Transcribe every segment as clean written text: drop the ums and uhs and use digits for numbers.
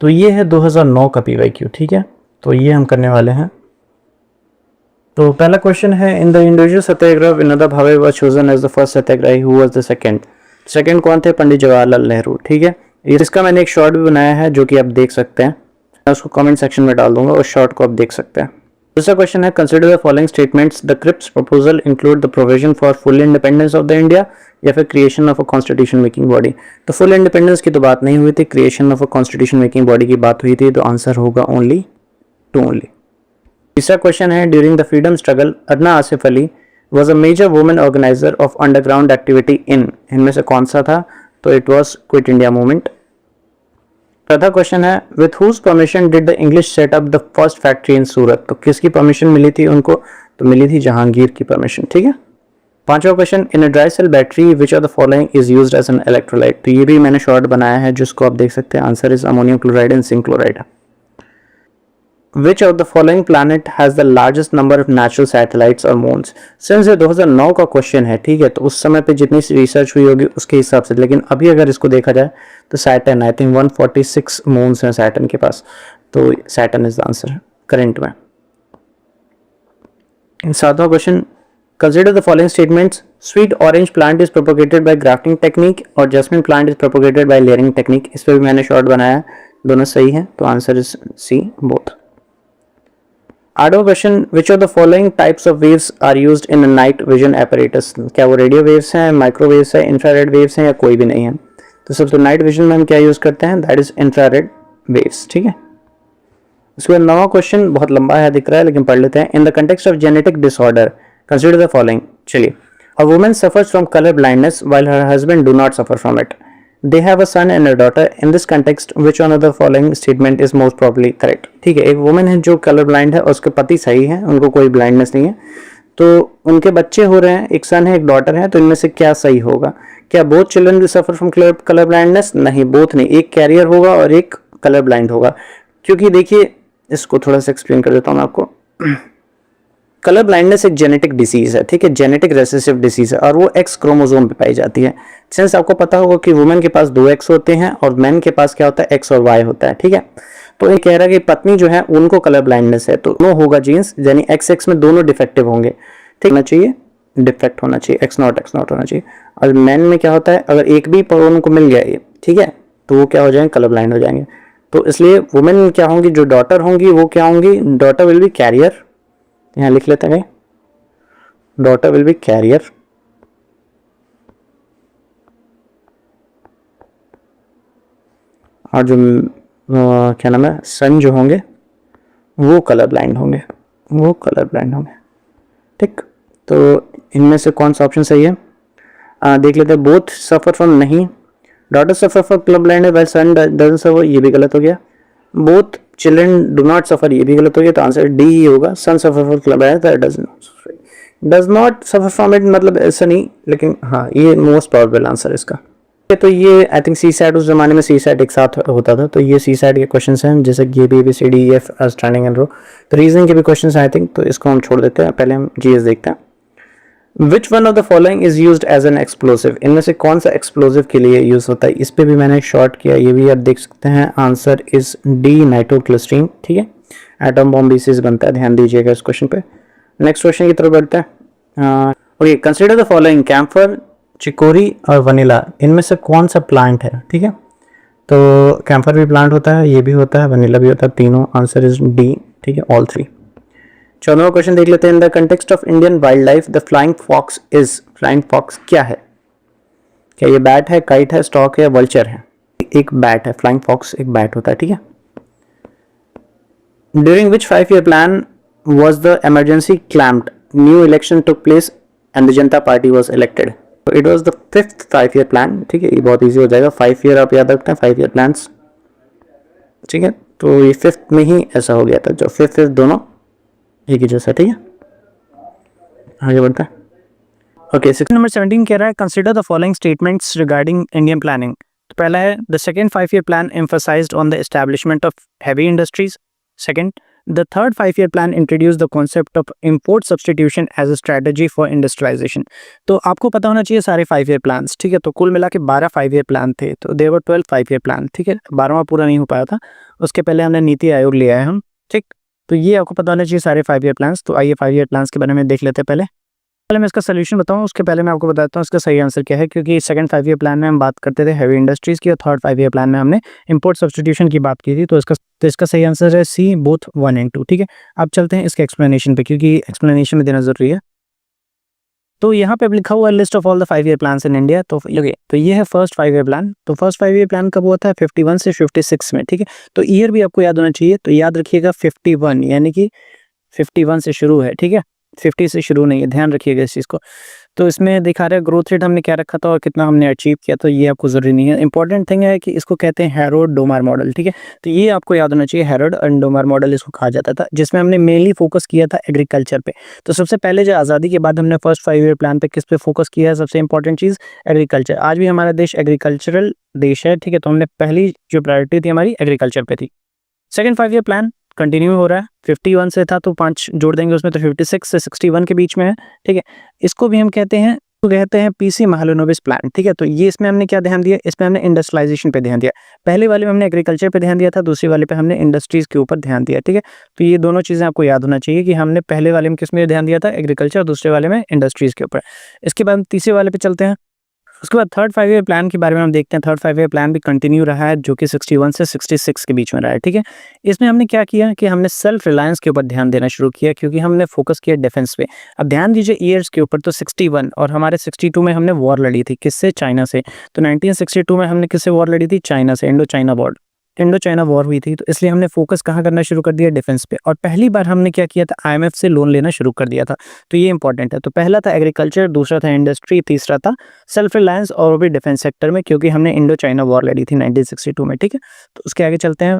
तो ये है 2009 का PYQ, ठीक है। तो ये हम करने वाले हैं। तो पहला क्वेश्चन है, in the individual satyagraha Vinoba Bhave was chosen as the first satyagrahi, who was the second कौन थे? पंडित जवाहरलाल नेहरू, ठीक है। इसका मैंने एक शॉर्ट भी बनाया है जो कि आप देख सकते हैं, मैं उसको कमेंट सेक्शन में डाल दूंगा, उस शॉर्ट को आप देख सकते हैं। दूसरा क्वेश्चन है, consider the following statements, the Cripps proposal include the provision for full independence of the India या फिर creation of a constitution making body. तो फुल इंडिपेंडेंस की तो बात नहीं हुई थी, creation of a constitution making body की बात हुई थी, तो आंसर होगा ओनली टू ओनली। तीसरा क्वेश्चन है, during the freedom struggle Aruna Asaf Ali was a major women organiser of underground activity in, इनमें से कौन सा था? तो it was Quit India Movement. चौथा क्वेश्चन है, with whose permission did the English set up the first factory in Surat. तो किसकी परमिशन मिली थी उनको? तो मिली थी जहांगीर की परमिशन, ठीक है। पांचवा question, in a dry cell battery which of the following is used as an electrolyte. तो ये भी मैंने शॉर्ट बनाया है जिसको आप देख सकते हैं, answer is ammonium chloride and zinc chloride. Which of the following planet has the largest number of natural satellites or moons? Since ये 2009 का क्वेश्चन है, ठीक है, तो उस समय पे जितनी रिसर्च हुई होगी उसके हिसाब से, लेकिन अभी अगर इसको देखा जाए तो सैटर्न, आई थिंक 146 मून्स हैं सैटर्न के पास, तो Saturn is the answer current में। सातवां question, consider the following statements, sweet orange plant is propagated by grafting technique और jasmine plant is propagated by layering technique. इस पर भी मैंने शॉर्ट बनाया, दोनों सही है, तो आंसर इज सी बोथ। आठवां question, which of the following types of waves are used in a night vision apparatus. क्या वो रेडियो वेव्स हैं, माइक्रोवेव्स है, इंफ्रारेड वेव्स हैं, या कोई भी नहीं है? तो सबसे नाइट विजन में हम क्या यूज करते हैं? दैट इज इंफ्रारेड वेव्स, ठीक है। उसके बाद नौवां क्वेश्चन बहुत लंबा है दिख रहा है, लेकिन पढ़ लेते हैं। In the context of genetic disorder consider the following. चलिए, a woman suffers from colour blindness while her husband do not suffer from it. They have a son and a daughter. In this context, which one of the following statement is most probably correct? ठीक है, एक women है जो colour blind है और उसके पति सही है, उनको कोई ब्लाइंडनेस नहीं है, तो उनके बच्चे हो रहे हैं, एक सन है एक डॉटर है, तो इनमें से क्या सही होगा? क्या both children will suffer from colour blindness? नहीं, बोथ नहीं, एक कैरियर होगा और एक कलर ब्लाइंड होगा। क्योंकि देखिए, इसको थोड़ा सा एक्सप्लेन कर देता हूँ मैं आपको। कलर ब्लाइंडनेस एक जेनेटिक डिसीज है, ठीक है, जेनेटिक रेसेसिव डिसीज है, और वो एक्स क्रोमोसोम पे पाई जाती है। सिंस आपको पता होगा कि वुमेन के पास 2 एक्स होते हैं और मैन के पास क्या होता है? एक्स और वाई होता है, ठीक है। तो ये कह रहा है कि पत्नी जो है उनको कलर ब्लाइंडनेस है, तो दोनों होगा जीन्स, यानी एक्स एक्स में दोनों डिफेक्टिव होंगे, ठीक होना चाहिए, डिफेक्ट होना चाहिए, एक्स नॉट होना चाहिए। और मैन में क्या होता है, अगर एक भी उनको मिल गया ये, ठीक है, तो वो क्या हो जाएंगे? कलर ब्लाइंड हो जाएंगे। तो इसलिए वुमेन क्या होंगी, जो डॉटर होंगी वो क्या होंगी? डॉटर विल बी कैरियर, यहाँ लिख लेते हैं, डॉटर विल बी कैरियर, और जो क्या नाम है, सन जो होंगे वो कलर ब्लाइंड होंगे, ठीक। तो इनमें से कौन सा ऑप्शन सही है? देख लेते हैं। बोथ सफर फ्रॉम, नहीं, daughter suffer from colour blind by son doesn't suffer, ये भी गलत हो गया। Both children do not suffer, ये भी गलत हो गया, तो आंसर डी ही होगा, son suffer from colour blind does not suffer from it, मतलब ऐसा नहीं, लेकिन हाँ ये मोस्ट प्रोबेबल आंसर इसका। तो ये आई थिंक सी सैट, उस जमाने में सी सैट एक साथ होता था, तो ये सी सैट के क्वेश्चंस हैं, जैसे ये B C D F standing and row, तो रीजनिंग के भी क्वेश्चंस आई थिंक, तो इसको हम छोड़ देते हैं, पहले हम जीएस देखते हैं। Which one of the following is used as an explosive, इनमें से कौन सा एक्सप्लोसिव के लिए यूज होता है? इस पे भी मैंने शॉर्ट किया, ये भी आप देख सकते हैं, आंसर इज डी, नाइट्रोग्लिसरीन, ठीक है। एटम बॉम्ब भी से बनता है, ध्यान दीजिएगा इस क्वेश्चन पे। नेक्स्ट क्वेश्चन की तरफ बढ़ते हैं। Okay, consider the following, camphor, chicory और वनीला, इनमें से कौन सा प्लांट है? ठीक है, तो कैम्फर भी प्लांट होता है, ये भी होता है, वनीला भी होता है, तीनों, आंसर इज डी, ठीक है, ऑल थ्री। 14वां क्वेश्चन देख लेते हैं। In the context of Indian wildlife the flying fox is, flying fox क्या है? क्या ये बैट है, काइट है, स्टॉक है, वल्चर है? एक बैट है, फ्लाइंग फॉक्स एक बैट होता है, ठीक है। During which 5-year plan was the emergency clamped, new election took place and the Janata party was elected? So it was the 5th 5-year plan, ठीक है, ये बहुत इजी हो जाएगा, 5 year आप याद रखते हैं, 5-year plans, ठीक है, तो ये 5th में ही ऐसा हो गया था, जो 5th दोनों एक ही जैसा, ठीक है। आगे बढ़ता है। ओके, नंबर 17 कह रहा है, consider the following statements regarding Indian planning. तो पहला है, the second 5-year plan emphasized on the establishment of heavy industries. Second, the third 5-year plan introduced the concept of import substitution as a strategy for industrialization. तो आपको पता होना चाहिए सारे 5-year plans, ठीक है, तो कुल मिला के 12 5-year plan थे, तो देयर वर 12 5-year plan, ठीक है, 12वां पूरा नहीं हो पाया था, उसके पहले हमने नीति आयोग लिया है हम, ठीक। तो ये आपको पता होना चाहिए सारे 5 ईयर प्लान्स। तो आइए 5 ईयर प्लान्स के बारे में देख लेते हैं। पहले मैं इसका सोल्यूशन बताऊं उसके पहले मैं आपको बताता हूं इसका सही आंसर क्या है, क्योंकि सेकंड 5 ईयर प्लान में हम बात करते थे हैवी इंडस्ट्रीज़ की और थर्ड 5 ईयर प्लान में हमने इंपोर्ट सब्स्टिट्यूशन की बात की थी। तो इसका सही आंसर है सी, बोथ 1 एंड 2, ठीक है। अब चलते हैं इसके एक्सप्लेनेशन पे, क्योंकि एक्सप्लेनेशन में देना ज़रूरी है। तो यहाँ पे अब लिखा हुआ है list of all the 5 year plans in India. तो ये है फर्स्ट 5 ईयर प्लान। तो फर्स्ट 5 ईयर प्लान कब हुआ था? 51 से 56 में, ठीक है। तो ईयर भी आपको याद होना चाहिए। तो याद रखिएगा 51, यानी कि 51 से शुरू है, ठीक है, 50 से शुरू नहीं है, ध्यान रखिएगा इस चीज़ को। तो इसमें दिखा रहा है ग्रोथ रेट हमने क्या रखा था और कितना हमने अचीव किया, तो ये आपको ज़रूरी नहीं है। इंपॉर्टेंट थिंग है कि इसको कहते हैं हैरोड डोमार मॉडल, ठीक है। तो ये आपको याद होना चाहिए, हैरोड एंड डोमार मॉडल इसको कहा जाता था, जिसमें हमने मेनली फोकस किया था एग्रीकल्चर पे। तो सबसे पहले जो आज़ादी के बाद हमने फर्स्ट 5 ईयर प्लान पे किस पे फोकस किया है? सबसे इंपॉर्टेंट चीज़ एग्रीकल्चर। आज भी हमारा देश एग्रीकल्चरल देश है, ठीक है। तो हमने पहली जो प्रायोरिटी थी हमारी एग्रीकल्चर पे थी। सेकंड 5 ईयर प्लान कंटिन्यू हो रहा है, 51 से था तो 5 जोड़ देंगे उसमें, तो 56 से 61 के बीच में है, ठीक है। इसको भी हम कहते हैं पीसी महालनोबिस प्लान, ठीक है। तो ये इसमें हमने क्या ध्यान दिया? इसमें हमने इंडस्ट्रियलाइजेशन पे ध्यान दिया। पहले वाले में हमने एग्रीकल्चर पे ध्यान दिया था, दूसरी वाले पे हमने इंडस्ट्रीज के ऊपर ध्यान दिया, ठीक है। तो ये दोनों चीज़ें आपको याद होना चाहिए कि हमने पहले वाले में किस में ध्यान दिया था? एग्रीकल्चर, दूसरे वाले में इंडस्ट्रीज के ऊपर। इसके बाद तीसरे वाले पे चलते हैं। उसके बाद थर्ड 5 ईयर प्लान के बारे में हम देखते हैं। थर्ड 5 ईयर प्लान भी कंटिन्यू रहा है, जो कि 61 से 66 के बीच में रहा है, ठीक है। इसमें हमने क्या किया कि हमने सेल्फ रिलायंस के ऊपर ध्यान देना शुरू किया, क्योंकि हमने फोकस किया डिफेंस पे। अब ध्यान दीजिए ईयर्स के ऊपर, तो 61 और हमारे 62 में हमने वॉर लड़ी थी, किससे? चाइना से। तो 1962 में हमने किससे वॉर लड़ी थी? चाइना से, इंडो चाइना वॉर हुई थी। तो इसलिए हमने फोकस कहाँ करना शुरू कर दिया? डिफेंस पे। और पहली बार हमने क्या किया था? आईएमएफ से लोन लेना शुरू कर दिया था। तो ये इंपॉर्टेंट है। तो पहला था एग्रीकल्चर, दूसरा था इंडस्ट्री, तीसरा था सेल्फ रिलायंस और वो भी डिफेंस सेक्टर में, क्योंकि हमने इंडो चाइना वॉर लड़ी थी 1962 में, ठीक है। तो उसके आगे चलते हैं।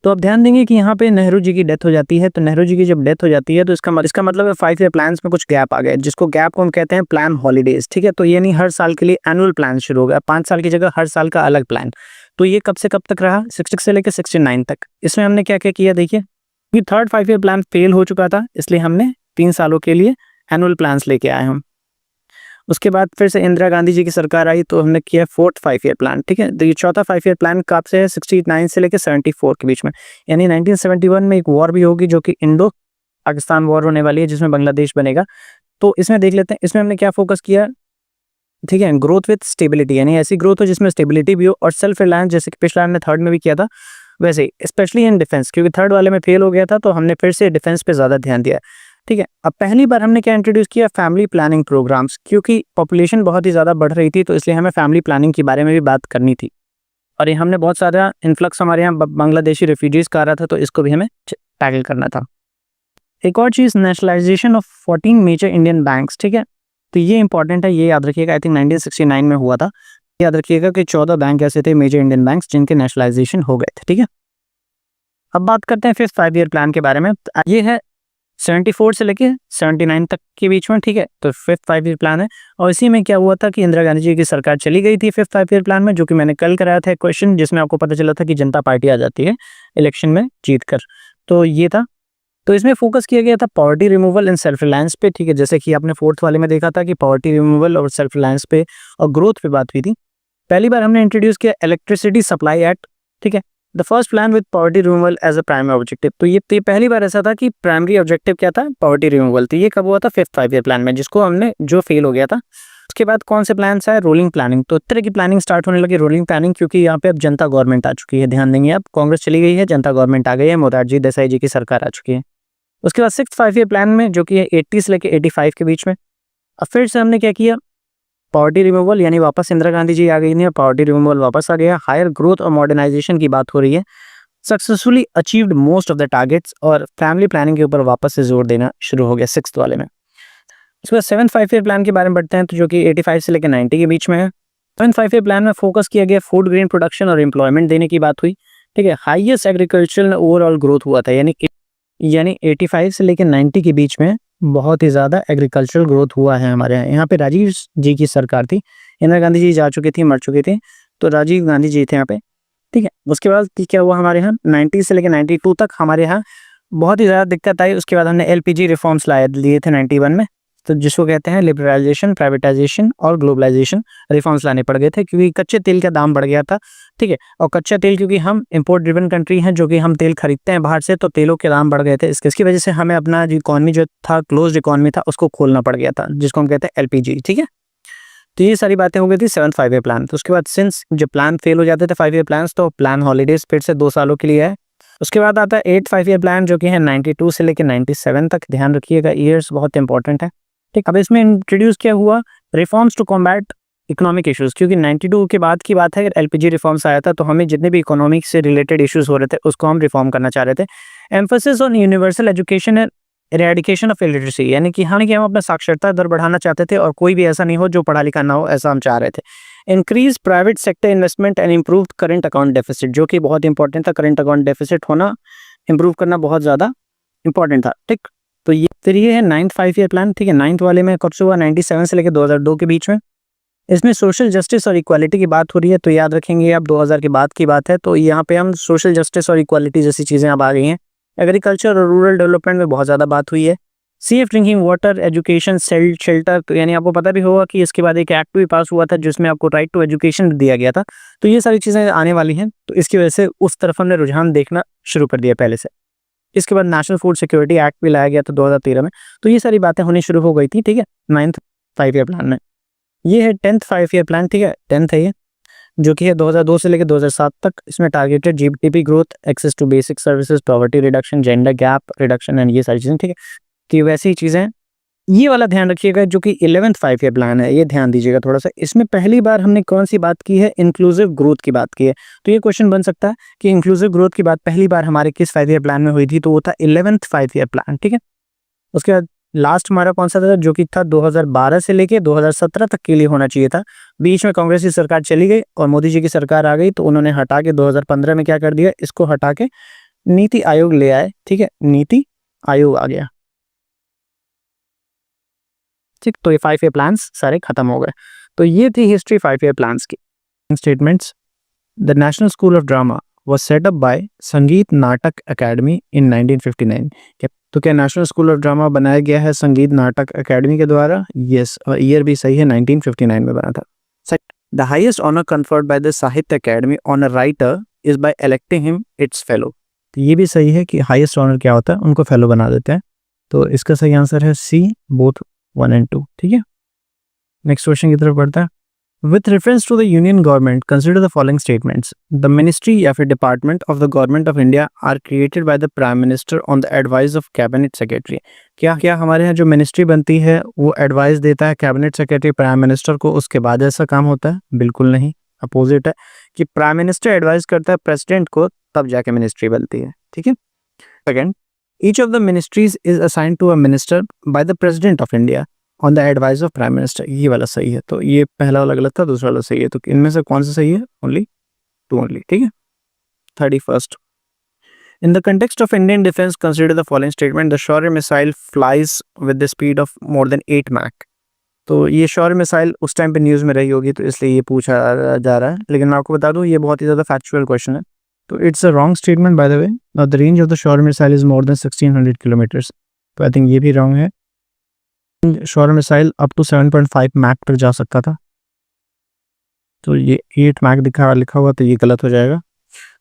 तो अब ध्यान देंगे कि यहाँ पे नेहरू जी की डेथ हो जाती है। तो नेहरू जी की जब डेथ हो जाती है तो इसका मतलब है 5 ईयर प्लान्स में कुछ गैप आ गया, जिसको गैप को हम कहते हैं प्लान हॉलीडेज, ठीक है। तो यानी हर साल के लिए एनुअल प्लान शुरू हो गया, 5 साल की जगह हर साल का अलग प्लान। तो ये कब से कब तक रहा? 66 से लेकर 69 तक। इसमें हमने क्या क्या किया देखिए, कि थर्ड 5 ईयर प्लान फेल हो चुका था, इसलिए हमने 3 सालों के लिए एनुअल प्लान्स लेके आए हम। उसके बाद फिर से इंदिरा गांधी जी की सरकार आई तो हमने किया फोर्थ 5 ईयर प्लान, ठीक है। तो ये चौथा 5 ईयर प्लान कब से है? 69 से लेकर 74 के बीच में, यानी 1971 में एक वॉर भी होगी, जो कि इंडो पाकिस्तान वॉर होने वाली है, जिसमें बांग्लादेश बनेगा। तो इसमें देख लेते हैं, इसमें हमने क्या फोकस किया, ठीक है। ग्रोथ विद स्टेबिलिटी, यानी ऐसी ग्रोथ हो जिसमें स्टेबिलिटी भी हो, और सेल्फ रिलायंस, जैसे कि पिछला हमने थर्ड में भी किया था वैसे ही, स्पेशली इन डिफेंस, क्योंकि थर्ड वाले में फेल हो गया था तो हमने फिर से डिफेंस पे ज़्यादा ध्यान दिया, ठीक है। अब पहली बार हमने क्या इंट्रोड्यूस किया? फैमिली प्लानिंग प्रोग्राम्स, क्योंकि पॉपुलेशन बहुत ही ज़्यादा बढ़ रही थी, तो इसलिए हमें फैमिली प्लानिंग के बारे में भी बात करनी थी। और ये हमने बहुत सारा इन्फ्लक्स हमारे यहाँ बांग्लादेशी रेफ्यूजीज़ का आ रहा था, तो इसको भी हमें टैकल करना था। एक और चीज़, nationalisation of 14 major Indian banks, ठीक है। तो ये इंपॉर्टेंट है, ये याद रखिएगा, आई थिंक 1969 में हुआ था। याद रखिएगा कि 14 बैंक ऐसे थे मेजर इंडियन बैंक्स जिनके नेशनलाइजेशन हो गए थे, ठीक है। अब बात करते हैं फिफ्थ 5 ईयर प्लान के बारे में। ये है 74 से लेके 79 तक के बीच में, ठीक है। तो फिफ्थ 5 ईयर प्लान है, और इसी में क्या हुआ था कि इंदिरा गांधी जी की सरकार चली गई थी फिफ्थ 5 ईयर प्लान में, जो कि मैंने कल कराया था एक क्वेश्चन, जिसमें आपको पता चला था कि जनता पार्टी आ जाती है इलेक्शन में जीत कर। तो ये था। तो इसमें फोकस किया गया था poverty removal and self reliance पे, ठीक है। जैसे कि आपने फोर्थ वाले में देखा था कि पॉवर्टी रिमूवल और सेल्फ रिलायंस पे और ग्रोथ पे बात हुई थी। पहली बार हमने इंट्रोड्यूस किया इलेक्ट्रिसिटी सप्लाई एक्ट, ठीक है। The first plan with poverty removal as a primary objective. तो ये पहली बार ऐसा था कि प्राइमरी ऑब्जेक्टिव क्या था? Poverty removal. तो ये कब हुआ था? फिफ्थ 5 ईयर प्लान में, जिसको हमने जो फेल हो गया था। उसके बाद कौन से प्लान आए? Rolling planning. तो इस तरह की प्लानिंग स्टार्ट होने लगी, रोलिंग प्लानिंग, क्योंकि यहाँ पे अब जनता गवर्नमेंट आ चुकी है। ध्यान देंगे, अब कांग्रेस चली गई है, जनता गवर्नमेंट आ गई है, मोरारजी देसाई जी की सरकार आ चुकी है। उसके बाद सिक्स्थ 5 ईयर प्लान में, जो कि है 80 से लेकर 85 के बीच में, अब फिर से हमने क्या किया? पॉवर्टी रिमूवल, यानी वापस इंदिरा गांधी जी आ गई है, पॉवर्टी रिमूवल वापस आ गया। हायर ग्रोथ और मॉडर्नाइजेशन की बात हो रही है। Successfully achieved most of the targets, और फैमिली प्लानिंग के ऊपर वापस से जोर देना शुरू हो गया सिक्स्थ वाले में। उसके बाद सेवन्थ 5 ईयर प्लान के बारे में बढ़ते हैं, तो जो कि 85 से लेकर 90 के बीच में है। सेवन्थ 5 ईयर प्लान में फोकस किया गया फूड ग्रेन प्रोडक्शन और एम्प्लॉयमेंट देने की बात हुई, ठीक है। हाईएस्ट एग्रीकल्चरल ओवरऑल ग्रोथ हुआ था, यानी 85 से लेकर 90 के बीच में बहुत ही ज़्यादा एग्रीकल्चरल ग्रोथ हुआ है हमारे यहाँ पे राजीव जी की सरकार थी। इंदिरा गांधी जी जा चुकी थी, मर चुकी थी, तो राजीव गांधी जी थे यहाँ पे, ठीक है। उसके बाद क्या हुआ हमारे यहाँ 90 से लेकर 92 तक हमारे यहाँ बहुत ही ज़्यादा दिक्कत आई। उसके बाद हमने LPG रिफॉर्म्स लिए थे 91 में, तो जिसको कहते हैं लिबरलाइजेशन, प्राइवेटाइजेशन और ग्लोबलाइजेशन रिफॉर्म्स लाने पड़ गए थे, क्योंकि कच्चे तेल का दाम बढ़ गया था, ठीक है। और कच्चा तेल, क्योंकि हम इंपोर्ट ड्रिवन कंट्री हैं, जो कि हम तेल खरीदते हैं बाहर से, तो तेलों के दाम बढ़ गए थे। इसकी वजह से हमें अपना जो इकोनॉमी जो था, क्लोज्ड इकोनॉमी था, उसको खोलना पड़ गया था, जिसको हम कहते हैं एलपीजी, ठीक है। तो ये सारी बातें हो गई थी 7th 5 ईयर प्लान। तो उसके बाद सिंस जब प्लान फेल हो जाते थे 5 ईयर प्लान, तो प्लान हॉलीडेज फिर से 2 सालों के लिए है। उसके बाद आता है 8th 5 ईयर प्लान, जो कि है 92 से लेकर 97 तक। ध्यान रखिएगा, ईयर्स बहुत इंपॉर्टेंट है, ठीक। अब इसमें इंट्रोड्यूस क्या हुआ, reforms to combat economic issues, क्योंकि 92 के बाद की बात है, एलपीजी रिफॉर्म्स आया था, तो हमें जितने भी इकोनॉमिक से रिलेटेड इश्यूज हो रहे थे उसको हम रिफॉर्म करना चाह रहे थे। Emphasis on universal education and eradication of illiteracy, यानी कि हम अपना साक्षरता दर बढ़ाना चाहते थे और कोई भी ऐसा नहीं हो जो पढ़ा लिखा ना हो, ऐसा हम चाह रहे थे। Increase private sector investment and improve current account deficit, जो कि बहुत इंपॉर्टेंट था। करंट अकाउंट डेफिसिट होना, इंप्रूव करना बहुत ज़्यादा इंपॉर्टेंट था, ठीक। तो ये फिर ये है 9th 5 ईयर प्लान, ठीक है। 9th वाले में कब से हुआ, 97 से लेकर 2002 के बीच में। इसमें सोशल जस्टिस और इक्वालिटी की बात हो रही है, तो याद रखेंगे अब 2000 के बाद की बात है, तो यहाँ पे हम सोशल जस्टिस और इक्वालिटी जैसी चीज़ें अब आ गई हैं। एग्रीकल्चर और रूरल डेवलपमेंट में बहुत ज़्यादा बात हुई है। Safe drinking water, education, shelter, तो यानी आपको पता भी होगा कि इसके बाद एक एक्ट भी पास हुआ था जिसमें आपको राइट टू एजुकेशन दिया गया था। तो ये सारी चीज़ें आने वाली हैं, तो इसकी वजह से उस तरफ हमने रुझान देखना शुरू कर दिया पहले से। इसके बाद नेशनल फूड सिक्योरिटी एक्ट भी लाया गया था 2013 में। तो ये सारी बातें होनी शुरू हो गई थी, ठीक है, 9th 5 ईयर प्लान में। ये है 10th 5 ईयर प्लान, ठीक है, 10th है ये, जो कि है 2002 से लेकर 2007 तक। इसमें targeted GDP growth, access to basic services, poverty reduction, gender gap reduction and ये सारी चीज़ें, ठीक है। कि वैसी ही चीज़ें, ये वाला ध्यान रखिएगा, जो कि 11th 5 ईयर प्लान है, ये ध्यान दीजिएगा थोड़ा सा। इसमें पहली बार हमने कौन सी बात की है, इंक्लूसिव ग्रोथ की बात की है। तो ये क्वेश्चन बन सकता है कि इंक्लूसिव ग्रोथ की बात पहली बार हमारे किस 5 ईयर प्लान में हुई थी, तो वो था 11th 5 ईयर प्लान, ठीक है। उसके बाद लास्ट हमारा कौन सा था, जो कि था 2012 से लेके 2017 तक के लिए होना चाहिए था। बीच में कांग्रेस की सरकार चली गई और मोदी जी की सरकार आ गई, तो उन्होंने हटा के 2015 में क्या कर दिया, इसको हटा के नीति आयोग ले आए, ठीक है, नीति आयोग आ गया, ठीक। तो ये 5 ईयर प्लान्स सारे खत्म हो गए। तो ये थी हिस्ट्री 5 ईयर प्लान्स की। Statements, the national school of drama was set up by संगीत नाटक अकेडमी in 1959। तो क्या नेशनल स्कूल ऑफ ड्रामा बनाया गया है संगीत नाटक अकेडमी के द्वारा? यस, और ईयर भी सही है, 1959 में बना था। The highest honour conferred by the Sahitya Akademi on a writer is by electing him its fellow. तो ये भी सही है कि हाईएस्ट ऑनर क्या होता है, उनको फेलो बना देते हैं। तो इसका सही आंसर है सी, बोथ 1 and 2, ठीक है। नेक्स्ट क्वेश्चन की तरफ बढ़ता है। With reference to the union government, consider the following statements. The ministry या फिर department of the government of India are created by the prime minister on the advice of cabinet secretary। क्या हमारे यहाँ जो ministry बनती है वो advice देता है cabinet secretary prime minister को, उसके बाद ऐसा काम होता है? बिल्कुल नहीं, अपोजिट है कि prime minister advice करता है president को, तब जाके ministry बनती है, ठीक है। Second, each of the ministries is assigned to a minister by the president of India on the advice of prime minister. ये वाला सही है, तो ये पहला वाला गलत था, दूसरा वाला सही है। तो इनमें से कौन सा सही है? ओनली 2 ओनली, ठीक है। 31st, in the context of Indian defence consider the following statement. The Shaurya missile flies with the speed of more than 8 mach. तो ये शौर्य मिसाइल उस टाइम पे न्यूज़ में रही होगी, तो इसलिए ये पूछा जा रहा है, लेकिन मैं आपको बता दूं ये बहुत ही ज़्यादा फैक्चुअल क्वेश्चन है। तो it's a wrong statement by the way. The range of the Shaurya missile is more than 1600 kilometres. तो आई थिंक ये भी रॉन्ग है। शौर्य मिसाइल अप टू 7.5 मैक पर जा सकता था, तो ये 8 मैक लिखा हुआ, तो ये गलत हो जाएगा।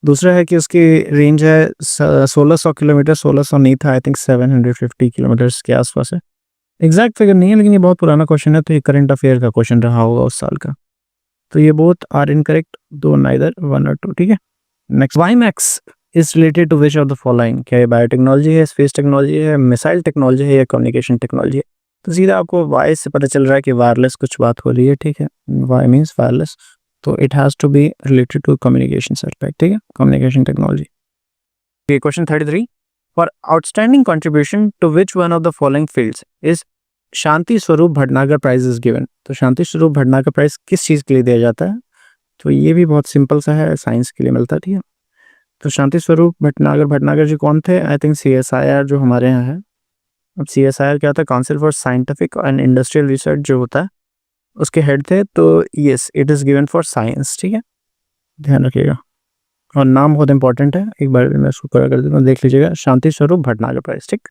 दूसरा है कि उसकी रेंज है 1600 किलोमीटर, 1600 नहीं था, आई थिंक 750 किलोमीटर के आसपास है। एग्जैक्ट फिगर नहीं है, लेकिन ये बहुत पुराना क्वेश्चन है, तो ये करंट अफेयर का क्वेश्चन रहा होगा उस साल का। तो ये बोथ आर इनकरेक्ट, दो नाइदर 1 और 2, ठीक है। Next, WiMAX is related to which of the following. क्या ये बायोटेक्नोलॉजी है, स्पेस टेक्नोलॉजी है, मिसाइल टेक्नोलॉजी है, या कम्युनिकेशन टेक्नोलॉजी है? तो सीधा आपको वाई से पता चल रहा है कि वायरलेस कुछ बात हो रही है, ठीक है। वाई मीन्स वायरलेस, तो it has to be related to communication aspect, ठीक है, communication technology. Question 33, for outstanding contribution to which one of the following fields is Shanti Swarup Bhatnagar prize is given. तो शांति स्वरूप भटनागर प्राइज किस चीज़ के लिए दिया जाता है? तो ये भी बहुत सिंपल सा है, साइंस के लिए मिलता है, ठीक है। तो शांति स्वरूप भटनागर जी कौन थे? आई थिंक CSIR जो हमारे यहाँ है। अब CSIR क्या होता है? Council for scientific and industrial research जो होता है, उसके हेड थे। तो yes, it is given for science, ठीक है, ध्यान रखिएगा। और नाम बहुत इंपॉर्टेंट है, एक बार मैं इसको कवर कर देता हूँ, देख लीजिएगा, शांति स्वरूप भटनागर प्राइज, ठीक।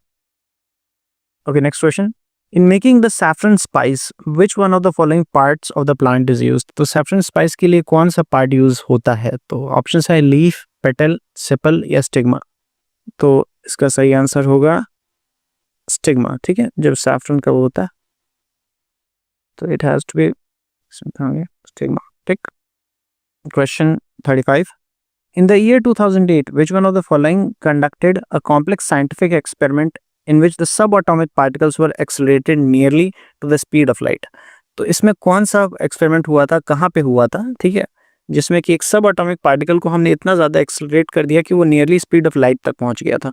Okay, next question, in making the saffron spice which one of the following parts of the plant is used. तो सैफरन स्पाइस के लिए कौन सा पार्ट यूज होता है? तो ऑप्शन है लीफ, पेटल, सेपल या स्टिग्मा। तो इसका सही आंसर होगा स्टिग्मा। ठीक है, जब सैफरन का वो होता है तो it has to be stigma. ठीक। Question 35, in the year 2008 which one of the following conducted a complex scientific experiment in which the subatomic particles were accelerated nearly to the speed of light। तो इसमें कौन सा experiment हुआ था, कहाँ पे हुआ था? ठीक है, जिसमें कि एक सब एटॉमिक पार्टिकल को हमने इतना ज़्यादा एक्सेलरेट कर दिया कि वो नियरली स्पीड ऑफ लाइट तक पहुंच गया था।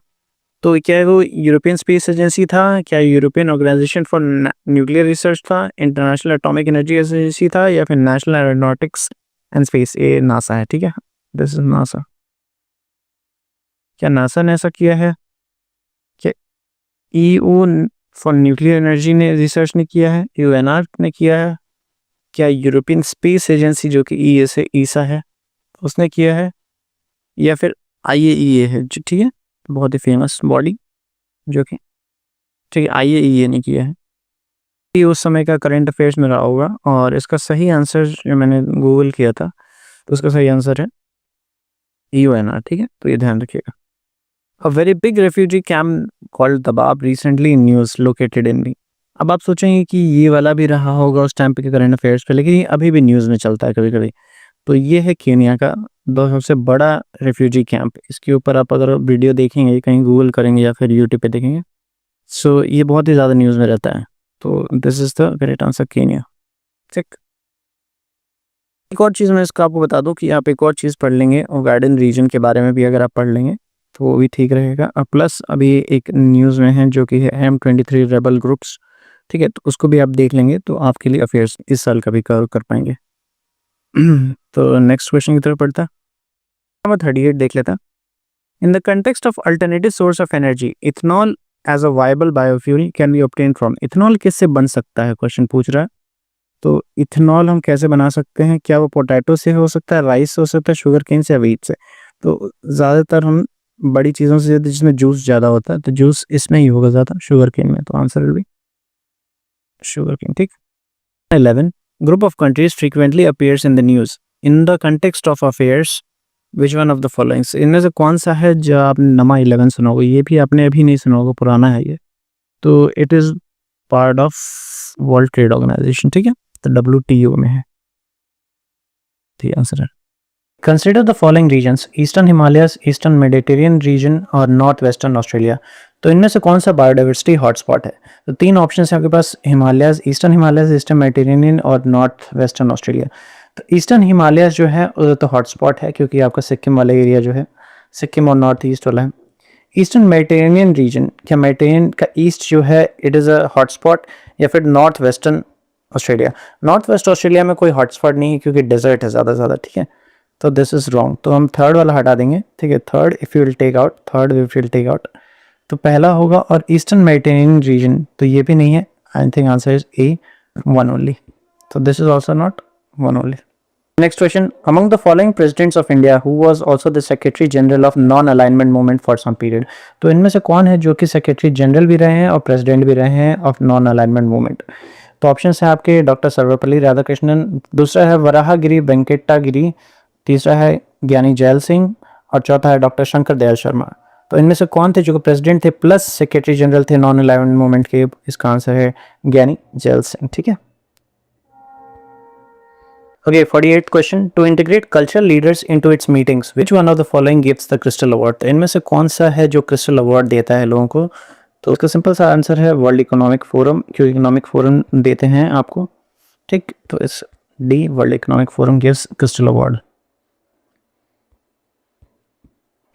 तो क्या वो यूरोपियन स्पेस एजेंसी था, क्या European Organisation for Nuclear Research था, इंटरनेशनल एटॉमिक एनर्जी एजेंसी था, या फिर नेशनल एरोनॉटिक्स एंड स्पेस, ये नासा है। ठीक है, दिस इज नासा। क्या नासा ने ऐसा किया है? क्या ईयू फॉर न्यूक्लियर एनर्जी ने रिसर्च ने किया है, यूएनआर ने किया है, क्या यूरोपियन स्पेस एजेंसी जो कि ई से ईसा है उसने किया है, या फिर आईएईए है जो, ठीक है, बहुत ही फेमस बॉडी जो कि, ठीक है, आईएईए ने किया है। ये उस समय का करंट अफेयर्स में रहा होगा, और इसका सही आंसर जो मैंने गूगल किया था तो उसका सही आंसर है यूएनआर। ठीक है, तो ये ध्यान रखिएगा। A very big refugee camp called Dabab recently in news located in me। अब आप सोचेंगे कि ये वाला भी रहा होगा उस टाइम पे के करंट अफेयर्स पे, लेकिन ये अभी भी न्यूज़ में चलता है कभी कभी। तो ये है केनिया का सबसे बड़ा रेफ्यूजी कैंप। इसके ऊपर आप अगर वीडियो देखेंगे, कहीं गूगल करेंगे या फिर यूट्यूब पे देखेंगे, सो ये बहुत ही ज़्यादा न्यूज़ में रहता है। तो this is the correct answer, Kenya. ठीक। एक और चीज़ मैं इसका आपको बता दूं कि आप एक और चीज़ पढ़ लेंगे और गार्डन रीजन के बारे में भी अगर आप पढ़ लेंगे तो वो भी ठीक रहेगा। प्लस अभी एक न्यूज़ में है जो कि है M23 रेबल ग्रुप्स। ठीक है, तो उसको भी आप देख लेंगे तो आपके लिए अफेयर्स इस साल का भी कवर कर पाएंगे। तो नेक्स्ट क्वेश्चन की तरफ पढ़ता, नंबर 38 देख लेता। In the context of alternative source of energy ethanol as a viable biofuel can be obtain from. Ethanol किससे बन सकता है, क्वेश्चन पूछ रहा है। तो इथेनॉल हम कैसे बना सकते हैं? क्या वो पोटैटो से हो सकता है, राइस से हो सकता है, शुगर केन से या व्हीट से? तो ज़्यादातर हम बड़ी चीज़ों से जिसमें जूस ज़्यादा होता है, तो जूस इसमें ही होगा ज़्यादा, शुगर केन में। तो answer will be sugar cane. ठीक। 11, group of countries frequently appears in the news in the context of affairs which one of the followings. इनमें से कौन सा है जो आपने नमा 11 सुना होगा? ये भी आपने अभी नहीं सुना होगा, पुराना है ये। तो it is part of World Trade Organisation. ठीक है, तो WTO में है। ठीक आंसर है। Consider the following regions, eastern Himalayas, eastern Mediterranean region और नॉर्थ वेस्टर्न ऑस्ट्रेलिया। तो इनमें से कौन सा बायोडाइवर्सिटी हॉटस्पॉट है? तो तीन ऑप्शन है आपके पास, Himalayas, eastern Himalayas, eastern Mediterranean और नॉर्थ वेस्टर्न ऑस्ट्रेलिया। तो ईस्टर्न हिमालयस जो है वो तो हॉटस्पॉट है, क्योंकि आपका सिक्किम वाला एरिया जो है, सिक्किम और नॉर्थ ईस्ट वाला है। ईस्टर्न मेडिटेरेनियन रीजन, क्या मेडिटेरेनियन का ईस्ट जो है इट इज़ अ हॉटस्पॉट, या फिर north western Australia? North west Australia में कोई हॉटस्पॉट नहीं है क्योंकि डेजर्ट है ज़्यादा। ठीक है, तो दिस इज़ रॉन्ग। तो हम थर्ड वाला हटा देंगे। ठीक है, third if you will take out, third if you will take out, तो पहला होगा। और ईस्टर्न मेडिटेरेनियन रीजन तो ये भी नहीं है। I think answer is A, one only. तो this is also not one only. Next question, among the following presidents of India who was also the secretary general of non-alignment movement for some period। तो इनमें से कौन है जो कि secretary general भी रहे हैं और प्रेसिडेंट भी रहे हैं ऑफ नॉन अलाइनमेंट मूवमेंट? तो ऑप्शन है आपके डॉक्टर सर्वपल्ली राधाकृष्णन, दूसरा है वराहगिरी वेंकटा गिरी, तीसरा है ज्ञानी जैल सिंह और चौथा है डॉक्टर शंकर दयाल शर्मा। तो इनमें से कौन थे जो प्रेसिडेंट थे प्लस सेक्रेटरी जनरल थे नॉन अलाइनमेंट मूवमेंट के? इसका आंसर है ज्ञानी जैल सिंह। ठीक है। Okay, 48th question, to integrate cultural leaders into its meetings, which one of the following gives the Crystal Award? तो इनमें से कौन सा है जो क्रिस्टल अवार्ड देता है लोगों को? तो उसका सिंपल सा आंसर है वर्ल्ड इकोनॉमिक फोरम, क्योंकि इकोनॉमिक फोरम देते हैं आपको। ठीक, तो इस D, world economic forum gives crystal award.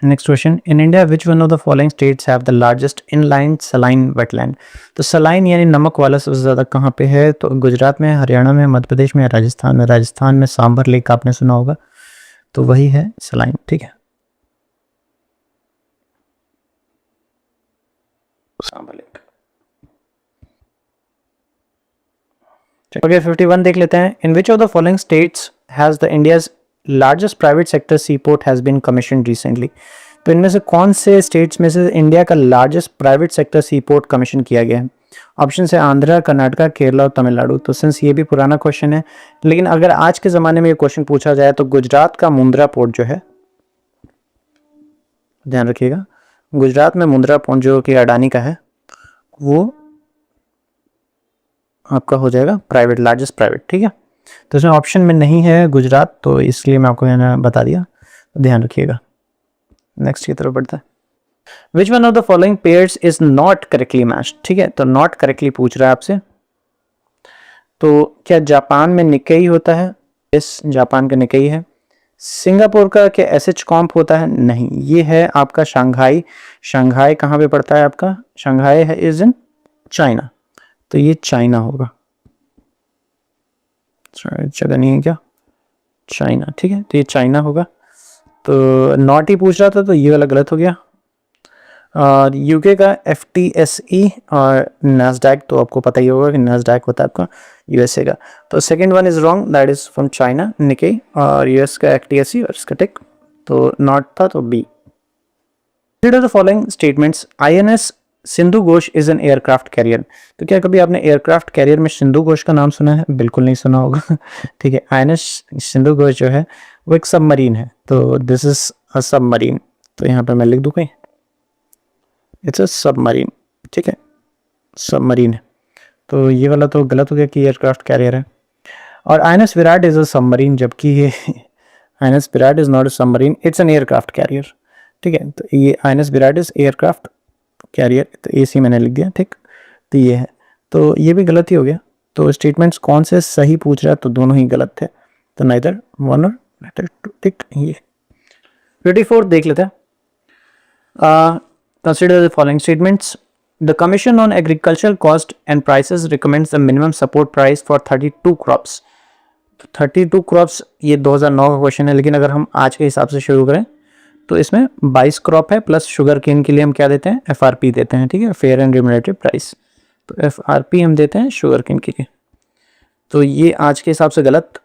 Next question, in India which one of the following states have the largest inline saline wetland? तो सलाइन यानी नमक वाला सबसे ज़्यादा कहाँ पे है? तो गुजरात में, हरियाणा में, मध्य प्रदेश में, राजस्थान में। राजस्थान में सांबर लेक आपने सुना होगा, तो वही है सलाइन। ठीक है, सांबर लेक। ओके, 51 देख लेते हैं। In which of the following states has the India's largest private sector sea port has been commissioned recently? तो इनमें से कौन से स्टेट्स में से इंडिया का largest private sector sea port commission किया गया है? ऑप्शन है आंध्रा, कर्नाटका, केरला और तमिलनाडु। तो सिंस ये भी पुराना क्वेश्चन है, लेकिन अगर आज के ज़माने में ये क्वेश्चन पूछा जाए तो गुजरात का मुंद्रा पोर्ट जो है, ध्यान रखिएगा, गुजरात में मुंद्रा पोर्ट जो कि अडानी का है, वो आपका हो जाएगा प्राइवेट, लार्जेस्ट प्राइवेट। ठीक है, तो इसमें ऑप्शन में नहीं है गुजरात, तो इसलिए मैं आपको यहाँ बता दिया, तो ध्यान रखिएगा। नेक्स्ट की तरफ बढ़ता है। विच one of the following pairs is not correctly matched. ठीक है, तो नॉट करेक्टली पूछ रहा है आपसे। तो क्या जापान में निकेई होता है? यस, जापान का निकेई है। सिंगापुर का क्या एसएच कॉम्प होता है? नहीं, ये है आपका शंघाई। शंघाई कहाँ पे पड़ता है आपका? शंघाई है इज इन चाइना, तो ये चाइना होगा। जगह नहीं है क्या? चाइना, ठीक है, तो ये चाइना होगा। तो नॉट ही पूछ रहा था, तो ये वाला गलत हो गया। और यूके का FTSE और नैस्डैक, तो आपको पता ही होगा कि नैस्डैक होता है आपका यूएसए का। तो second one is wrong, that is from China, Nikkei, और यूएस का FTSE और इसका टिक, तो नॉट था, तो B. The following statements, INS Sindhu Ghosh is an aircraft carrier. तो क्या कभी आपने एयरक्राफ्ट कैरियर में सिंधु घोष का नाम सुना है? बिल्कुल नहीं सुना होगा। ठीक है, INS सिंधु घोष जो है वो एक सबमरीन है, तो दिस इज अ सबमरीन। तो यहाँ पे मैं लिख दूँ कहीं, इट्स अ सबमरीन। ठीक है, सबमरीन है, तो ये वाला तो गलत हो गया कि एयरक्राफ्ट कैरियर है। और INS Virat is a submarine, जबकि ये INS Virat is not a submarine, it's an aircraft career. ठीक है, तो ये INS Virat is aircraft carrier, तो AC मैंने लिख दिया। ठीक, तो ये है, तो ये भी गलत ही हो गया। तो स्टेटमेंट्स कौन से सही पूछ रहा है? तो दोनों ही गलत थे, तो नाइदर वन और नाइदर टू। ठीक, ये 54 देख लेते हैं। Consider the following statements. The Commission on Agricultural Cost and Prices recommends the minimum support price for 32 crops. 32 crops, ये 2009 का क्वेश्चन है, लेकिन अगर हम आज के हिसाब से शुरू करें तो इसमें 22 क्रॉप है, प्लस शुगर केन के लिए हम क्या देते हैं? FRP देते हैं। ठीक है, फेयर एंड रिम्यूनरेटिव प्राइस, तो FRP हम देते हैं शुगर केन के लिए, तो ये आज के हिसाब से गलत।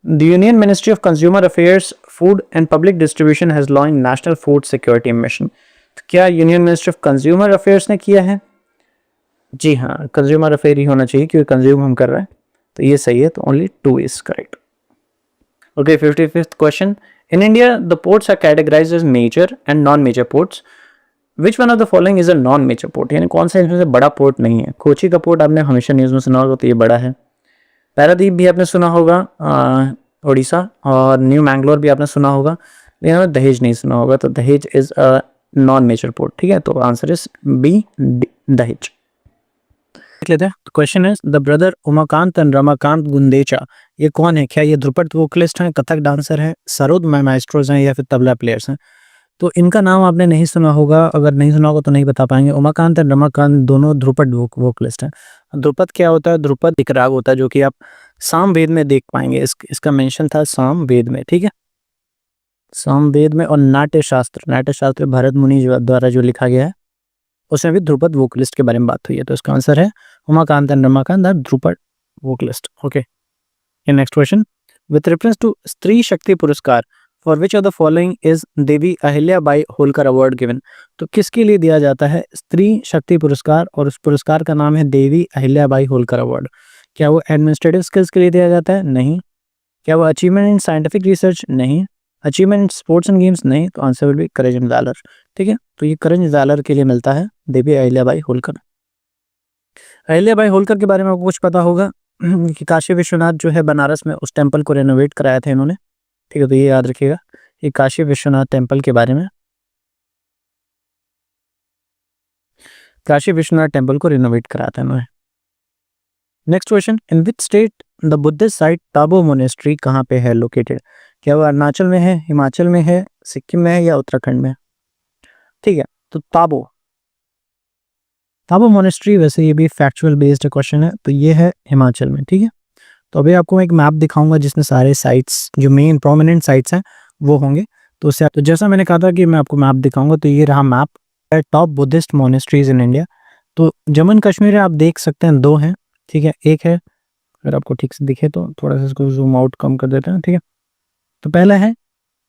The Union Ministry of Consumer Affairs, Food and Public Distribution has launched National Food Security Mission. तो क्या union ministry of consumer affairs ने किया है? जी हाँ, कंज्यूमर अफेयर ही होना चाहिए क्योंकि कंज्यूम हम कर रहे हैं, तो ये सही है, तो only 2 is correct. Okay, 55th question. In India the ports are categorised as major and non major ports. Which one of the following is a non major port, यानी कौन सा इसमें से बड़ा पोर्ट नहीं है? कोची का पोर्ट आपने हमेशा न्यूज़ में सुना होगा, तो ये बड़ा है। पैरादीप भी आपने सुना होगा, उड़ीसा, और न्यू मैंगलोर भी आपने सुना होगा, लेकिन दहेज नहीं सुना होगा, तो Dahej is a non major port. ठीक है, तो आंसर इज बी, दहेज। देख लेते हैं, क्वेश्चन है the brother Umakant and Ramakant Gundecha, ये कौन है? क्या ये ध्रुपद वोकलिस्ट हैं, कथक डांसर हैं, सरोद माइस्ट्रोज हैं, या फिर तबला प्लेयर्स हैं? तो इनका नाम आपने नहीं सुना होगा, अगर नहीं सुना होगा तो नहीं बता पाएंगे। उमाकांत एंड रमाकांत दोनों ध्रुपद वोकलिस्ट हैं। ध्रुपद क्या होता है? ध्रुपद एक राग होता है जो कि आप सामवेद में देख पाएंगे, इसका मेंशन था सामवेद में। ठीक है, सामवेद में, और नाट्य शास्त्र भरत मुनि द्वारा जो लिखा गया है उसमें भी ध्रुपद वोकलिस्ट के बारे में बात हुई है, तो इसका आंसर है Umakant and Ramakant are Dhrupad vocalist. Okay, next question. With reference to Stree Shakti Puraskar for which of the following is Devi Ahilyabai Holkar award given. तो किसके लिए दिया जाता है स्त्री शक्ति पुरस्कार, और उस पुरस्कार का नाम है देवी अहिल्याबाई होलकर अवार्ड? क्या वो एडमिनिस्ट्रेटिव स्किल्स के लिए दिया जाता है? नहीं। क्या वो अचीवमेंट इन साइंटिफिक रिसर्च? नहीं। Achievement in sports and games? नहीं। तो answer will be courage valour. ठीक है, तो ये करेज वैलर के लिए मिलता है देवी अहिल्याबाई होलकर। अहिल्याबाई होलकर के बारे में आपको कुछ पता होगा कि काशी विश्वनाथ जो है बनारस में, उस टेम्पल को रेनोवेट कराया था इन्होंने। ठीक है, तो ये याद रखिएगा, ये काशी विश्वनाथ टेम्पल के बारे में, काशी विश्वनाथ टेम्पल को रिनोवेट कराया था इन्होंने। Next question, in which state the Buddhist site Tabo monastery कहाँ पे है लोकेटेड? क्या वो अरुणाचल में है, हिमाचल में है, सिक्किम में है, या उत्तराखंड में? ठीक है, तो ताबो मोनेस्ट्री, वैसे ये भी फैक्चुअल बेस्ड क्वेश्चन है, तो ये है हिमाचल में। ठीक है, तो अभी आपको मैं एक मैप दिखाऊंगा जिसमें सारे साइट्स जो मेन प्रोमिनेंट साइट्स हैं वो होंगे, तो उससे तो जैसा मैंने कहा था कि मैं आपको मैप दिखाऊंगा, तो ये रहा map, top Buddhist monasteries in India. तो जम्मू एंड कश्मीर आप देख सकते हैं, 2 हैं। ठीक है, एक है, अगर आपको ठीक से दिखे तो थोड़ा सा इसको जूम आउट कम कर देते हैं। ठीक है, तो पहला है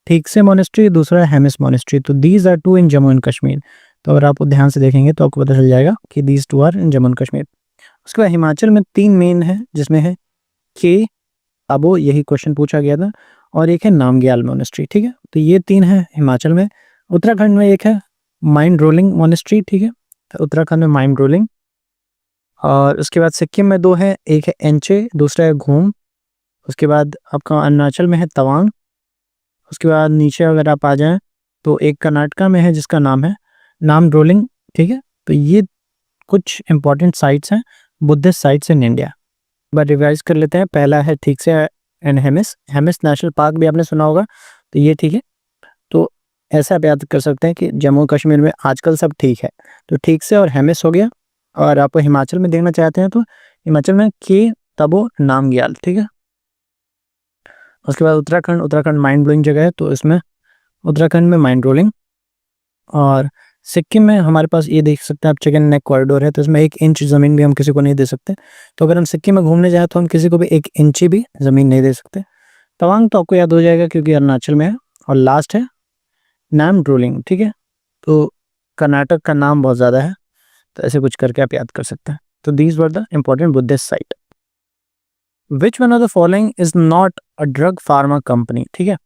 ठीक से मोनेस्ट्री, दूसरा है हेमिस मोनेस्ट्री, तो these are 2 in Jammu and Kashmir. तो अगर आप ध्यान से देखेंगे तो आपको पता चल जाएगा कि these two are in Jammu and Kashmir. उसके बाद हिमाचल में 3 मेन है, जिसमें है के अबो, यही क्वेश्चन पूछा गया था, और एक है नामग्याल मोनेस्ट्री, ठीक है। तो ये 3 है हिमाचल में। उत्तराखंड में एक है माइंड रोलिंग मोनेस्ट्री, ठीक है, तो उत्तराखंड में माइंड रोलिंग। और उसके बाद सिक्किम में 2 है, एक है एंचे, दूसरा है घूम। उसके बाद आपका अरुणाचल में है तवांग। उसके बाद नीचे अगर आप आ जाएं तो एक कर्नाटका में है जिसका नाम है नाम रोलिंग, ठीक है। तो ये कुछ इंपॉर्टेंट साइट्स हैं, Buddhist sites in India. Bar revise कर लेते हैं। पहला है ठीक से and Hemis, Hemis national park भी आपने सुना होगा, तो ये ठीक है। तो ऐसा आप याद कर सकते हैं कि जम्मू कश्मीर में आजकल सब ठीक है, तो ठीक से और हेमिस हो गया। और आप हिमाचल में देखना चाहते हैं तो हिमाचल में के तबो नामग्याल, ठीक है। उसके बाद उत्तराखंड, उत्तराखंड माइंड ब्लोइंग जगह है, तो इसमें उत्तराखंड में माइंड रोलिंग। और सिक्किम में हमारे पास ये देख सकते हैं आप, चिकन नेक कॉरिडोर है, तो इसमें 1 इंच ज़मीन भी हम किसी को नहीं दे सकते। तो अगर हम सिक्किम में घूमने जाए तो हम किसी को भी 1 इंची भी ज़मीन नहीं दे सकते। तवांग तो आपको याद हो जाएगा क्योंकि अरुणाचल में है। और लास्ट है नाम रोलिंग, ठीक है। तो कर्नाटक का नाम बहुत ज़्यादा है, तो ऐसे कुछ करके आप याद कर सकते हैं। तो these were the important Buddhist site. Which one of the following is not a drug pharma company, ठीक है।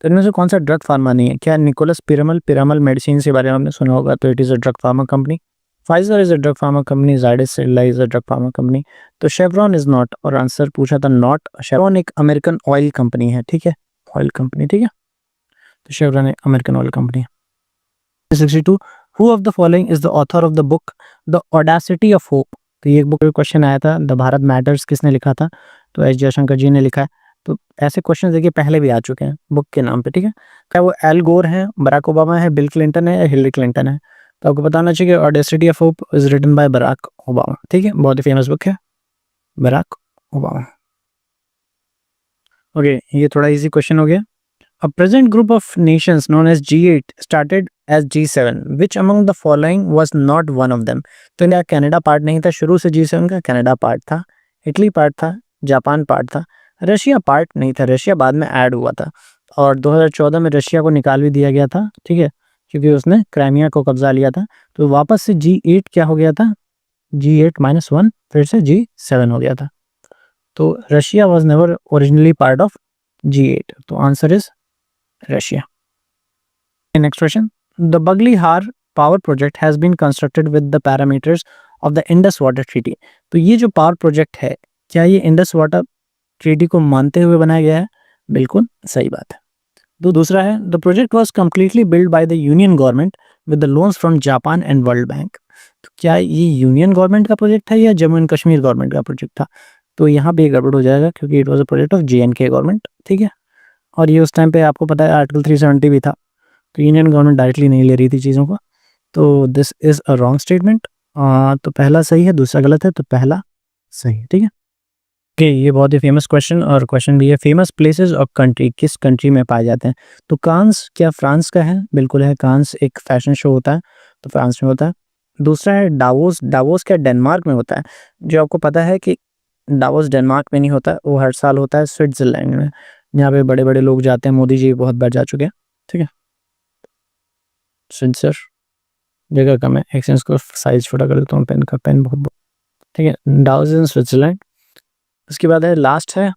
तो इनमें से कौन सा ड्रग फार्मा नहीं है? क्या निकोलस पिरामल, पिरामल मेडिसिन के बारे में आपने सुना होगा, तो it is a drug pharma company. Pfizer is a drug pharma company, Zydus Zillah is a drug pharma company. तो शेवरॉन इज नॉट, और आंसर पूछा था नॉट। शेवरॉन एक अमेरिकन ऑयल कंपनी है, ठीक है, ऑयल कंपनी, ठीक है। तो शेवरॉन एक अमेरिकन ऑयल कंपनी है। 62 who of the following is the author of the book the audacity of hope. तो ये एक बुक क्वेश्चन आया था, द भारत मैटर्स किसने लिखा था? तो एस जयशंकर जी ने लिखा है। तो ऐसे क्वेश्चन देखिए पहले भी आ चुके हैं बुक के नाम पे, ठीक है। क्या वो एल गोर है, बराक ओबामा है, बिल क्लिंटन है, या हिलरी क्लिंटन है? तो आपको बताना चाहिए audacity of hope is written by Barack Obama, ठीक है, बहुत ही फेमस बुक है बराक ओबामा। ओके, ये थोड़ा इजी क्वेश्चन हो गया। A present group of nations known as G8 started as G7. Which among the following was not one of them? तो इंडिया कनाडा पार्ट नहीं था शुरू से, G7 का कनाडा पार्ट था, इटली पार्ट था, जापान पार्ट था, रशिया पार्ट नहीं था, रशिया बाद में ऐड हुआ था। और 2014 में रशिया को निकाल भी दिया गया था, ठीक है, क्योंकि उसने क्राइमिया को कब्जा लिया था। तो वापस से G8 क्या हो गया था? G8-1 फिर से G7 हो गया था। तो Russia was never originally part of G8, तो answer is Russia. Next question. The Baglihar power project has been constructed with the parameters of the Indus Water Treaty. तो ये जो पावर प्रोजेक्ट है, क्या ये इंडस वाटर ट्रीटी को मानते हुए बनाया गया है? बिल्कुल सही बात है। तो दूसरा है the project was completely build by the union government with the loans from Japan and world bank. तो क्या ये यूनियन गवर्नमेंट का प्रोजेक्ट था या जम्मू एंड कश्मीर गवर्नमेंट का प्रोजेक्ट था? तो यहाँ पे गड़बड़ हो जाएगा क्योंकि it was a project of JNK government, ठीक है। और ये उस टाइम पे आपको पता है आर्टिकल 370 भी था, तो यूनियन गवर्नमेंट डायरेक्टली नहीं ले रही थी चीज़ों को। तो this is a wrong statement. तो पहला सही है, दूसरा गलत है, तो पहला सही है, ठीक है। ओके, ये बहुत ही फेमस क्वेश्चन, और क्वेश्चन भी है फेमस प्लेसेस ऑफ कंट्री, किस कंट्री में पाए जाते हैं? तो कांस क्या फ्रांस का है? बिल्कुल है, कांस एक फैशन शो होता है तो फ्रांस में होता है। दूसरा है डावोस, डावोस क्या डेनमार्क में होता है? जो आपको पता है कि डावोस डेनमार्क में नहीं होता, वो हर साल होता है स्विट्जरलैंड में, जहाँ पे बड़े बड़े लोग जाते हैं। मोदी जी बहुत बार जा चुके हैं, ठीक है। स्विट्जर जगह कम है, एक्सचेंज को साइज छोटा कर देता हूँ पेन का, पेन बहुत, ठीक है। Davos in Switzerland. उसके बाद है लास्ट है,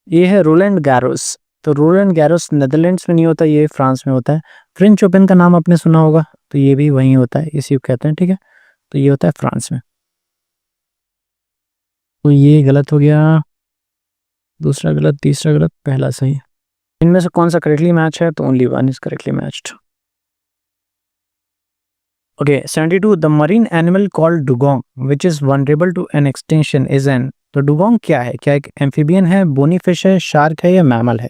ये है रोलैंड गैरोस। तो रोलैंड गैरोस नेदरलैंड्स में नहीं होता, ये फ्रांस में होता है। फ्रेंच ओपन का नाम आपने सुना होगा, तो ये भी वहीं होता है, इसी को कहते हैं, ठीक है। तो ये होता है फ्रांस में। तो ये गलत हो गया, दूसरा गलत, तीसरा गलत, पहला सही। इनमें से कौन सा करेक्टली मैच है? तो only one is correctly matched. Okay, 72 the marine animal called dugong which is vulnerable to an extension is an. तो डुगोंग क्या है? क्या एक एम्फीबियन है, बोनी फिश है, शार्क है, या मैमल है?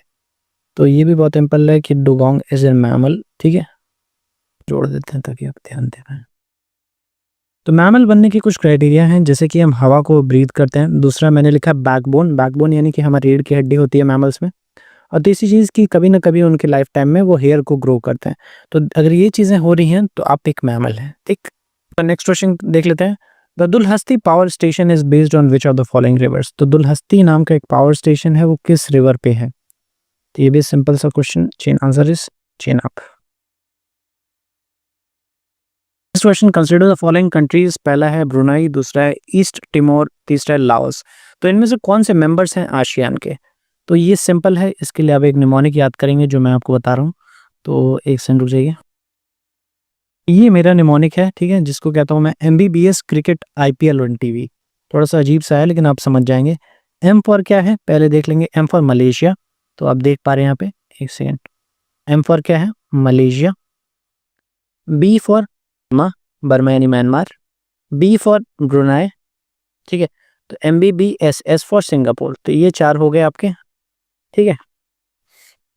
तो ये भी बहुत सिंपल है कि डुगोंग इज ए मैमल, ठीक है, जोड़ देते हैं ताकि आप ध्यान दे पाएं। तो मैमल बनने की कुछ क्राइटेरिया हैं, जैसे कि हम हवा को ब्रीथ करते हैं। दूसरा मैंने लिखा बैकबोन, बैकबोन यानी कि हमारी रीढ़ की हड्डी होती है मैमल्स में। और तीसरी चीज़ कि कभी ना कभी उनके लाइफ टाइम में वो हेयर को ग्रो करते हैं। तो अगर ये चीज़ें हो रही हैं तो आप एक मैमल हैं, ठीक। तो नेक्स्ट क्वेश्चन देख लेते हैं। The Dulhasti power station is based on which of the following rivers. तो दुलहस्ती नाम का एक पावर स्टेशन है, वो किस रिवर पे है? तो ये भी सिंपल सा question, chain answer is Chenab. Next question, consider the following countries. पहला है ब्रुनाई, दूसरा है ईस्ट टिमोर, तीसरा है लाओस। तो इनमें से कौन से मेंबर्स हैं आसियान के? तो ये सिंपल है, इसके लिए आप एक निमोनिक याद करेंगे जो मैं आपको बता रहा हूँ। तो एक सेकंड रुक जाइए, ये मेरा निमोनिक है, ठीक है, जिसको कहता हूँ मैं MBBS cricket IPL on TV. थोड़ा सा अजीब सा है लेकिन आप समझ जाएंगे। M फॉर क्या है पहले देख लेंगे, M फॉर मलेशिया। तो आप देख पा रहे हैं यहाँ पे, एक सेकेंड, M फॉर क्या है? मलेशिया। B फॉर बर्मा यानी म्यांमार। B फॉर ब्रुनाई, ठीक है। तो MBBS, S फॉर सिंगापुर। तो ये 4 हो गए आपके, ठीक है।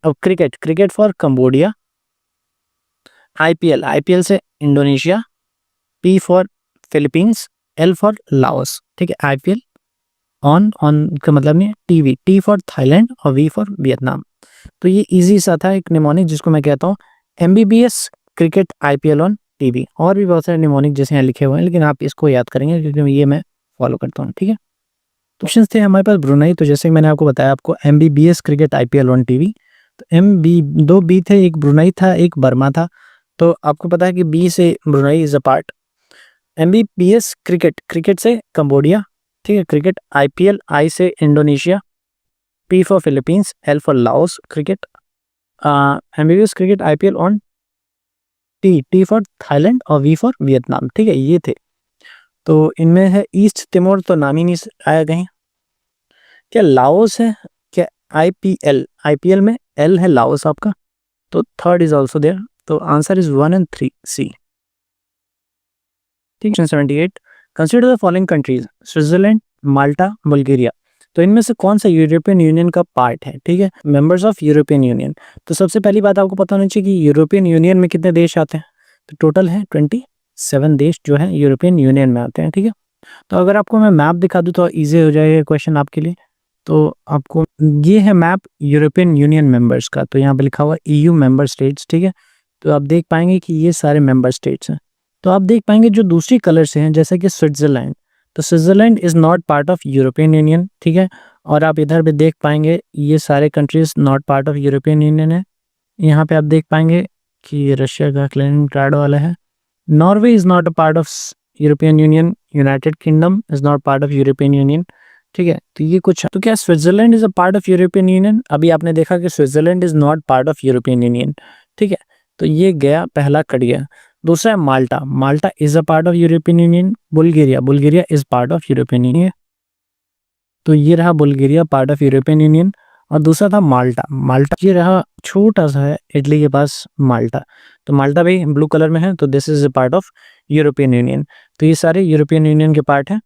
अब क्रिकेट फॉर कंबोडिया। IPL से Indonesia. P for Philippines, L for Laos, ठीक है। IPL ऑन का मतलब नहीं टीवी, T फॉर थाईलैंड और V फॉर वियतनाम। तो ये इजी सा था एक निमोनिक जिसको मैं कहता हूँ MBBS cricket IPL on TV. और भी बहुत सारे निमोनिक जैसे यहाँ लिखे हुए हैं, लेकिन आप इसको याद करेंगे क्योंकि ये मैं फॉलो करता हूँ, ठीक है। क्वेश्चन थे हमारे पास ब्रुनाई, तो जैसे मैंने आपको बताया आपको MBBS cricket IPL on TV. तो दो बी थे, एक ब्रुनाई था, एक बर्मा था। तो आपको पता है कि बी से Brunei is a part. MBBS cricket से कंबोडिया, ठीक है। क्रिकेट IPL, I से Indonesia. P for Philippines, L for Laos. Cricket MBBS cricket IPL on T for Thailand और V फॉर वियतनाम, ठीक है। ये थे। तो इनमें है ईस्ट तिमोर, तो नाम ही नहीं आया कहीं। क्या लाओस है? क्या IPL में L है लाओस आपका, तो थर्ड इज ऑल्सो देयर। तो आंसर इज 1 and 3 C, ठीक है। 78, consider the following countries, Switzerland, Malta, Bulgaria. तो इनमें से कौन सा यूरोपियन यूनियन का पार्ट है, ठीक है, मेंबर्स ऑफ यूरोपियन यूनियन। तो सबसे पहली बात आपको पता होनी चाहिए कि यूरोपियन यूनियन में कितने देश आते हैं। तो टोटल है 27 देश जो है यूरोपियन यूनियन में आते हैं, ठीक है। तो अगर आपको मैं मैप दिखा दूँ तो ईजी हो जाएगा क्वेश्चन आपके लिए। तो आपको ये है मैप यूरोपियन यूनियन मेंबर्स का। तो यहाँ पे लिखा हुआ EU मेंबर स्टेट्स, ठीक है। तो आप देख पाएंगे कि ये सारे मेंबर स्टेट्स हैं। तो आप देख पाएंगे जो दूसरी कलर से हैं, जैसे कि स्विट्जरलैंड। तो Switzerland is not part of European union, ठीक है। और आप इधर भी देख पाएंगे ये सारे countries not part of European union है। यहाँ पे आप देख पाएंगे कि रशिया का कैलिनिंग्राड वाला है। Norway is not a part of European union. United kingdom is not part of European union, ठीक है। तो ये कुछ, तो क्या Switzerland is a part of European union? अभी आपने देखा कि Switzerland is not part of European union, ठीक है। तो ये गया, पहला कट गया। दूसरा है Malta is a part of European Union. Bulgaria is part of European Union. तो ये रहा Bulgaria part of European Union. और दूसरा था माल्टा ये रहा, छोटा सा है इटली के पास माल्टा। तो माल्टा भी ब्लू कलर में है, तो this is a part of European Union. तो ये सारे यूरोपियन यूनियन के पार्ट हैं।